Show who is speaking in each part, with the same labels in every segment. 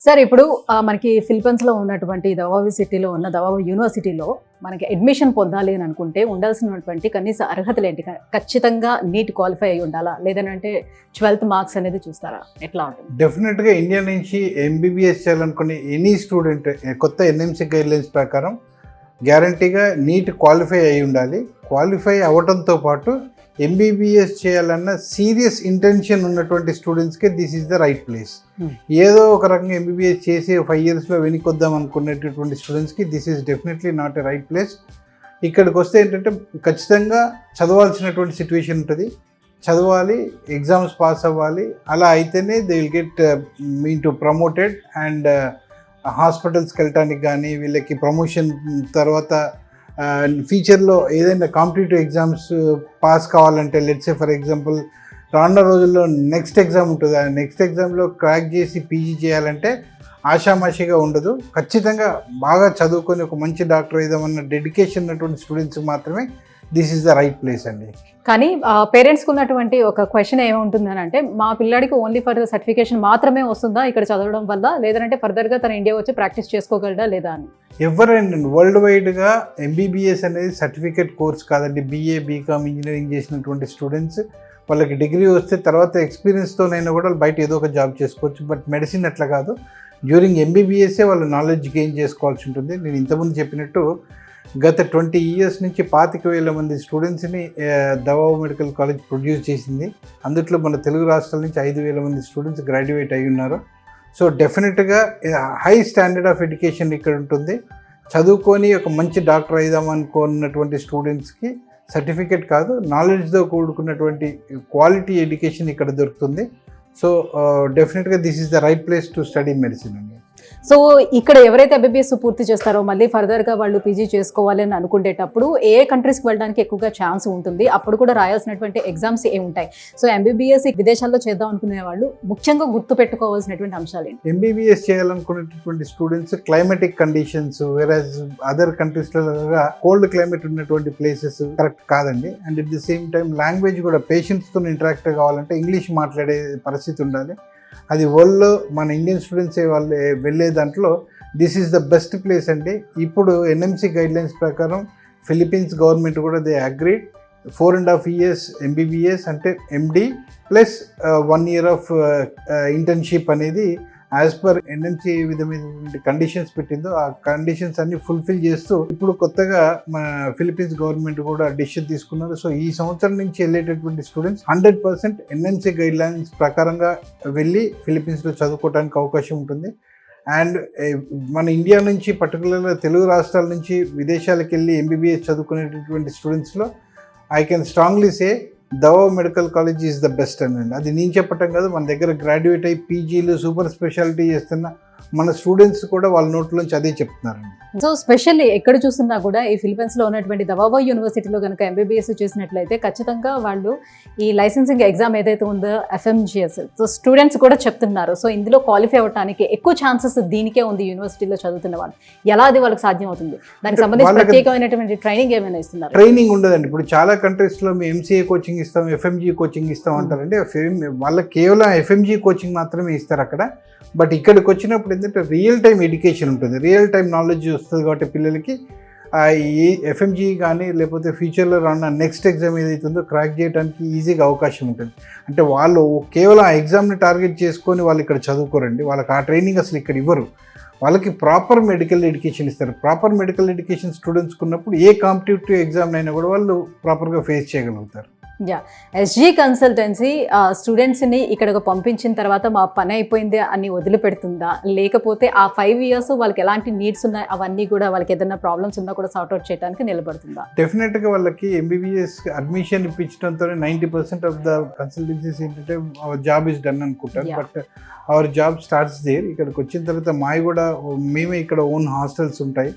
Speaker 1: Sir ఇప్పుడు మనకి ఫిలిప్పీన్స్‌లో ఉన్నటువంటి దవాబీ సిటీలో ఉన్న దవాబీ యూనివర్సిటీలో మనకి అడ్మిషన్ పొందాలి అని అనుకుంటే ఉండాల్సినటువంటి కనీస అర్హతలేంటి? ఖచ్చితంగా నీట్ క్వాలిఫై అయ్యి ఉండాలా? లేదనంటే 12th మార్క్స్ అనేది చూస్తారా? ఎట్లా ఉంటుంది?
Speaker 2: డెఫినెట్గా ఇండియా నుంచి ఎంబీబీఎస్ చేయాలనుకునే ఎనీ స్టూడెంట్ కొత్త ఎన్ఎంసీ గైడ్లైన్స్ ప్రకారం గ్యారంటీగా నీట్ క్వాలిఫై అయి ఉండాలి. క్వాలిఫై అవ్వడంతో పాటు ఎంబీబీఎస్ చేయాలన్న సీరియస్ ఇంటెన్షన్ ఉన్నటువంటి స్టూడెంట్స్కి this is the right place. ఏదో ఒక రకంగా ఎంబీబీఎస్ చేసి 5 yearsలో వెనుకొద్దాం అనుకునేటటువంటి స్టూడెంట్స్కి this is definitely not a right place. ఇక్కడికి వస్తే ఏంటంటే ఖచ్చితంగా చదవాల్సినటువంటి సిచ్యువేషన్ ఉంటుంది. చదవాలి, ఎగ్జామ్స్ పాస్ అవ్వాలి. అలా అయితేనే they will get mean to promoted and హాస్పిటల్స్కి వెళ్ళటానికి కానీ వీళ్ళకి ప్రమోషన్ తర్వాత ఫ్యూచర్లో ఏదైనా కాంపిటేటివ్ ఎగ్జామ్స్ పాస్ కావాలంటే లెట్స్ ఫర్ ఎగ్జాంపుల్ రానున్న రోజుల్లో నెక్స్ట్ ఎగ్జామ్ ఉంటుంది. ఆ నెక్స్ట్ ఎగ్జామ్లో క్రాక్ చేసి పీజీ చేయాలంటే ఆషామాషిగా ఉండదు. ఖచ్చితంగా బాగా చదువుకొని ఒక మంచి డాక్టర్ ఏదమన్న డెడికేషన్ ఉన్నటువంటి స్టూడెంట్స్కి మాత్రమే this is the right place అండి.
Speaker 1: కానీ పేరెంట్స్కి ఉన్నటువంటి ఒక క్వశ్చన్ ఏముంటుందని అంటే, మా పిల్లాడికి ఓన్లీ ఫర్ సర్టిఫికేషన్ మాత్రమే వస్తుందా ఇక్కడ చదవడం వల్ల, లేదంటే ఫర్దర్గా తన ఇండియా వచ్చి ప్రాక్టీస్ చేసుకోగలడా లేదా అని?
Speaker 2: ఎవరైనా వరల్డ్ వైడ్గా ఎంబీబీఎస్ అనేది సర్టిఫికేట్ కోర్స్ కాదండి. బీఏ బీకామ్ ఇంజనీరింగ్ చేసినటువంటి స్టూడెంట్స్ వాళ్ళకి డిగ్రీ వస్తే తర్వాత ఎక్స్పీరియన్స్తోనైనా కూడా బయట ఏదో ఒక జాబ్ చేసుకోవచ్చు. బట్ మెడిసిన్ అట్లా కాదు. డ్యూరింగ్ ఎంబీబీఎస్ఏ వాళ్ళు నాలెడ్జ్ గెయిన్ చేసుకోవాల్సి ఉంటుంది. నేను ఇంతకుముందు చెప్పినట్టు గత 20 years నుంచి 25,000 మంది స్టూడెంట్స్ని దవాబ్ మెడికల్ కాలేజ్ ప్రొడ్యూస్ చేసింది. అందుట్లో మన తెలుగు రాష్ట్రాల నుంచి 5,000 మంది స్టూడెంట్స్ గ్రాడ్యుయేట్ అయి ఉన్నారు. సో డెఫినెట్గా హై స్టాండర్డ్ ఆఫ్ ఎడ్యుకేషన్ ఇక్కడ ఉంటుంది. చదువుకొని ఒక మంచి డాక్టర్ అయిదామనుకున్నటువంటి స్టూడెంట్స్కి సర్టిఫికేట్ కాదు, నాలెడ్జ్తో కూడుకున్నటువంటి క్వాలిటీ ఎడ్యుకేషన్ ఇక్కడ దొరుకుతుంది. సో డెఫినెట్గా this is the right place to study medicine అండి.
Speaker 1: సో ఇక్కడ ఎవరైతే ఎంబీబీఎస్ పూర్తి చేస్తారో మళ్ళీ ఫర్దర్గా వాళ్ళు పీజీ చేసుకోవాలి అని అనుకునేటప్పుడు ఏ కంట్రీస్కి వెళ్ళడానికి ఎక్కువగా ఛాన్స్ ఉంటుంది? అప్పుడు కూడా రాయాల్సినటువంటి ఎగ్జామ్స్ ఏముంటాయి? సో ఎంబీబీఎస్ విదేశాల్లో చేద్దాం అనుకునే వాళ్ళు ముఖ్యంగా గుర్తుపెట్టుకోవాల్సినటువంటి అంశాలు ఏంటి?
Speaker 2: ఎంబీబీఎస్ చేయాలనుకునేటటువంటి students climatic conditions varies other కంట్రీస్లో కోల్డ్ క్లైమేట్ ఉన్నటువంటి ప్లేసెస్ కరెక్ట్ కాదండి. And at the same time language కూడా పేషెంట్స్తో ఇంటరాక్ట్ కావాలంటే ఇంగ్లీష్ మాట్లాడే పరిస్థితి ఉండాలి. అది వరల్డ్లో మన ఇండియన్ స్టూడెంట్స్ వాళ్ళు వెళ్ళే దాంట్లో this is the best place అండి. ఇప్పుడు ఎన్ఎంసీ గైడ్లైన్స్ ప్రకారం ఫిలిప్పీన్స్ గవర్నమెంట్ కూడా దే అగ్రీడ్ 4.5 years ఎంబీబీఎస్ అంటే ఎండి ప్లస్ 1 year ఆఫ్ ఇంటర్న్షిప్ అనేది యాజ్ పర్ ఎన్ఎంసీ విధమైన కండిషన్స్ పెట్టిందో ఆ కండిషన్స్ అన్ని ఫుల్ఫిల్ చేస్తూ ఇప్పుడు కొత్తగా మన ఫిలిప్పీన్స్ గవర్నమెంట్ కూడా డిసిషన్ తీసుకున్నారు. సో ఈ సంవత్సరం నుంచి వెళ్ళేటటువంటి స్టూడెంట్స్ 100% ఎన్ఎంసీ గైడ్ లైన్స్ ప్రకారంగా వెళ్ళి ఫిలిప్పీన్స్లో చదువుకోవడానికి అవకాశం ఉంటుంది. అండ్ మన ఇండియా నుంచి పర్టికులర్గా తెలుగు రాష్ట్రాల నుంచి విదేశాలకు వెళ్ళి ఎంబీబీఎస్ చదువుకునేటటువంటి స్టూడెంట్స్లో I can strongly say Davao medical college is the best అండి. అది నేను చెప్పటం కాదు, మన దగ్గర గ్రాడ్యుయేట్ అయ్యి పీజీలు సూపర్ స్పెషాలిటీ చేస్తున్న మన స్టూడెంట్స్ కూడా వాళ్ళ నోట్లోంచి అదే చెప్తున్నారండి.
Speaker 1: సో స్పెషల్లీ ఎక్కడ చూస్తున్నా కూడా ఈ ఫిలిప్పీన్స్లో ఉన్నటువంటి దవాబా యూనివర్సిటీలో కనుక ఎంబీబీఎస్ చేసినట్లయితే ఖచ్చితంగా వాళ్ళు ఈ లైసెన్సింగ్ ఎగ్జామ్ ఏదైతే ఉందో ఎఫ్ఎంజిఎస్, సో స్టూడెంట్స్ కూడా చెప్తున్నారు. సో ఇందులో క్వాలిఫై అవ్వడానికి ఎక్కువ ఛాన్సెస్ దీనికే ఉంది యూనివర్సిటీలో చదువుతున్న వాళ్ళు. ఎలా అది వాళ్ళకి సాధ్యం అవుతుంది? దానికి సంబంధించి ప్రత్యేకమైనటువంటి ట్రైనింగ్ ఏమైనా ఇస్తున్నారు?
Speaker 2: ట్రైనింగ్ ఉండదండి. ఇప్పుడు చాలా కంట్రీస్లో మేము ఎంసీఏ కోచింగ్ ఇస్తాం, ఎఫ్ఎంజీ కోచింగ్ ఇస్తాం అంటారండి. వాళ్ళకి కేవలం ఎఫ్ఎంజీ కోచింగ్ మాత్రమే ఇస్తారు అక్కడ. బట్ ఇక్కడికి వచ్చినప్పుడు ఏంటంటే రియల్ టైం ఎడ్యుకేషన్ ఉంటుంది, రియల్ టైం నాలెడ్జ్ వస్తుంది. కాబట్టి పిల్లలకి ఈ ఎఫ్ఎంజీ కానీ లేకపోతే ఫ్యూచర్లో రాన్న నెక్స్ట్ ఎగ్జామ్ ఏదైతుందో క్రాక్ చేయడానికి ఈజీగా అవకాశం ఉంటుంది. అంటే వాళ్ళు కేవలం ఆ ఎగ్జామ్ని టార్గెట్ చేసుకొని వాళ్ళు ఇక్కడ చదువుకోరండి. వాళ్ళకి ఆ ట్రైనింగ్ అసలు ఇక్కడ ఇవ్వరు. వాళ్ళకి ప్రాపర్ మెడికల్ ఎడ్యుకేషన్ ఇస్తారు. ప్రాపర్ మెడికల్ ఎడ్యుకేషన్ స్టూడెంట్స్కి ఉన్నప్పుడు ఏ కాంపిటేటివ్ ఎగ్జామ్ అయినా కూడా వాళ్ళు ప్రాపర్గా ఫేస్ చేయగలుగుతారు.
Speaker 1: ఎస్జీ కన్సల్టెన్సీ స్టూడెంట్స్ని ఇక్కడికి పంపించిన తర్వాత మా పని అయిపోయింది అని వదిలిపెడుతుందా, లేకపోతే ఆ 5 years వాళ్ళకి ఎలాంటి నీడ్స్ ఉన్నాయి అవన్నీ కూడా వాళ్ళకి ఏదైనా ప్రాబ్లమ్స్ ఉన్నా కూడా సార్ట్అవుట్ చేయడానికి నిలబడుతుందా?
Speaker 2: డెఫినెట్గా వాళ్ళకి ఎంబీబీఎస్ అడ్మిషన్ ఇప్పించడంతో 90% ఆఫ్ ద కన్సల్టెన్సీస్ ఏంటంటే అవర్ జాబ్ ఇస్ డన్ అనుకుంటారు. But our job starts there. ఇక్కడికి వచ్చిన తర్వాత మావి కూడా మేమే ఇక్కడ ఓన్ హాస్టల్స్ ఉంటాయి.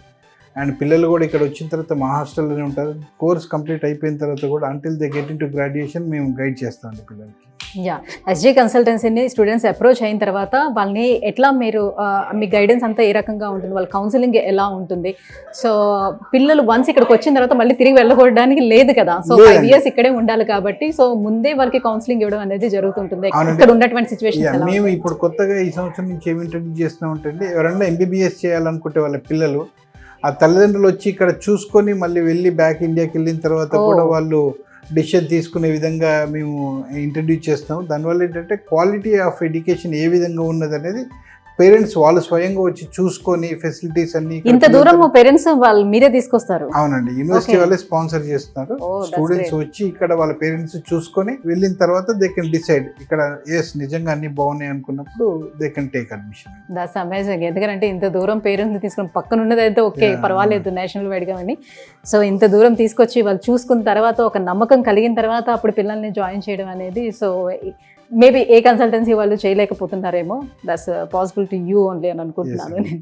Speaker 2: అండ్ పిల్లలు కూడా ఇక్కడ వచ్చిన తర్వాత మా హాస్టల్లోనే ఉంటారు. కోర్స్ కంప్లీట్ అయిపోయిన తర్వాత కూడా until they get in to graduation మేము గైడ్ చేస్తామండి పిల్లలకి.
Speaker 1: యా, ఎస్జే కన్సల్టెన్సీని స్టూడెంట్స్ అప్రోచ్ అయిన తర్వాత వాళ్ళని ఎట్లా మీరు మీ గైడెన్స్ అంతా ఏ రకంగా ఉంటుంది, వాళ్ళ కౌన్సిలింగ్ ఎలా ఉంటుంది? సో పిల్లలు వన్స్ ఇక్కడికి వచ్చిన తర్వాత మళ్ళీ తిరిగి వెళ్ళకూడడానికి లేదు కదా, సో 5 years ఇక్కడే ఉండాలి కాబట్టి సో ముందే వాళ్ళకి కౌన్సిలింగ్ ఇవ్వడం అనేది జరుగుతుంటుంది. ఇక్కడ ఉన్నటువంటి సిచ్యువేషన్
Speaker 2: మేము ఇప్పుడు కొత్తగా ఈ సంవత్సరం నుంచి ఏమి ఇంట్రడ్యూస్ చేస్తున్నామంటే, ఎవరైనా ఎంబీబీఎస్ చేయాలనుకుంటే వాళ్ళ పిల్లలు ఆ తల్లిదండ్రులు వచ్చి ఇక్కడ చూసుకొని మళ్ళీ వెళ్ళి బ్యాక్ ఇండియాకి వెళ్ళిన తర్వాత కూడా వాళ్ళు డిసిషన్ తీసుకునే విధంగా మేము ఇంట్రడ్యూస్ చేస్తాము. దానివల్ల ఏంటంటే క్వాలిటీ ఆఫ్ ఎడ్యుకేషన్ ఏ విధంగా ఉన్నది అనేది పేరెంట్స్ వాళ్ళు స్వయంగా వచ్చి చూసుకొని ఫెసిలిటీస్ అన్ని.
Speaker 1: ఇంత దూరం పేరెంట్స్ వాళ్ళు మీరే తీసుకొస్తారు?
Speaker 2: అవునండి, యూనివర్సిటీ వాళ్ళే స్పాన్సర్ చేస్తున్నారు. స్టూడెంట్స్ వచ్చి ఇక్కడ వాళ్ళ పేరెంట్స్ చూసుకొని వెళ్ళిన తర్వాత దే కెన్ డిసైడ్ ఇక్కడ నిజంగా అన్ని బాగున్నాయి అనుకున్నప్పుడు they can take admission.
Speaker 1: That's amazing. ఎందుకంటే ఇంత దూరం పేరెంట్స్ తీసుకుని పక్కన ఉన్నది అయితే ఓకే పర్వాలేదు నేషనల్ వైడ్గా అని, సో ఇంత దూరం తీసుకొచ్చి వాళ్ళు చూసుకున్న తర్వాత ఒక నమ్మకం కలిగిన తర్వాత అప్పుడు పిల్లల్ని జాయిన్ చేయడం అనేది, సో మేబీ ఏ కన్సల్టెన్సీ వాళ్ళు చేయలేకపోతున్నారేమో, that's possible to you only అని అనుకుంటున్నాను నేను.